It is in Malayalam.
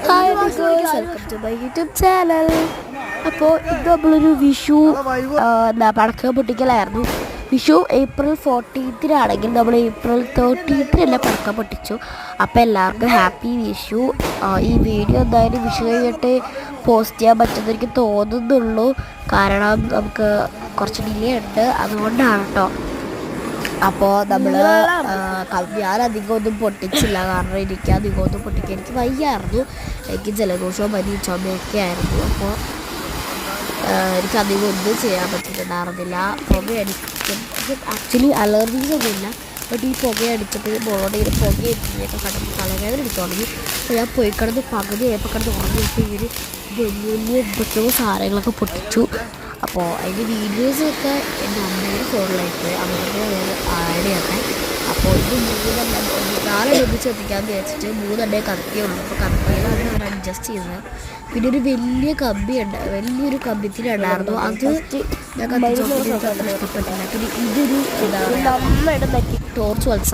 Hi welcome to my YouTube channel. അപ്പോൾ ഇത് നമ്മളൊരു വിഷു പടക്കം പൊട്ടിക്കലായിരുന്നു. വിഷു April 14 നമ്മൾ April 13 പടക്കം പൊട്ടിച്ചു. അപ്പോൾ എല്ലാവർക്കും ഹാപ്പി വിഷു. ഈ വീഡിയോ എന്തായാലും വിഷു കഴിഞ്ഞിട്ട് പോസ്റ്റ് ചെയ്യാൻ പറ്റുമെന്ന് എനിക്ക് തോന്നുന്നുള്ളൂ. കാരണം നമുക്ക് കുറച്ച് ഡിലേ ഉണ്ട്, അതുകൊണ്ടാണ് കേട്ടോ. അപ്പോൾ നമ്മൾ ഞാനധികം ഒന്നും പൊട്ടിച്ചില്ല, കാരണം എനിക്ക് അധികം ഒന്നും പൊട്ടിക്കാൻ എനിക്ക് വയ്യായിരുന്നു. എനിക്ക് ജലദോഷവും പനി ചുമയൊക്കെ ആയിരുന്നു. അപ്പോൾ എനിക്ക് അധികം ഒന്നും ചെയ്യാൻ പറ്റിയിട്ടുണ്ടായിരുന്നില്ല. പുകയടിക്കും, ആക്ച്വലി അലർജീസ് ഒന്നുമില്ല, ബട്ട് ഈ പുകയടിച്ചിട്ട് മുളകുടെ ഇങ്ങനെ പുകയൊക്കെ കടന്ന് തലവേദന എടുത്തു തുടങ്ങി. അപ്പോൾ ഞാൻ പോയി കിടന്ന് പകുതി ആയപ്പോൾ കിടന്ന് ഉറങ്ങിയിട്ട് ഇങ്ങനെ വലിയ വലിയ എന്തൊക്കെയോ സാധനങ്ങളൊക്കെ പൊട്ടിച്ചു. അപ്പോൾ അതിൻ്റെ വീഡിയോസൊക്കെ എൻ്റെ അമ്മയുടെ ഫോണിലേക്ക് അവരുടെ ആഡ് ചെയ്യട്ടെ. അപ്പോൾ ഇത് 4 ലഭിച്ച് എത്തിക്കാമെന്ന് വിചാരിച്ചിട്ട് 3 കത്തിയുള്ളൂ. അപ്പോൾ കത്തിയാണ് ഞാൻ അഡ്ജസ്റ്റ് ചെയ്തത്. പിന്നെ ഒരു വലിയ കമ്പിയുണ്ട്, വലിയൊരു കമ്പിത്തിലുണ്ടായിരുന്നു, അത് ഞാൻ കത്തിച്ചപ്പോൾ എനിക്ക് അത്ര ഇഷ്ടപ്പെട്ടില്ല. പിന്നെ ഇതൊരു ടോർച്ച് വത്സ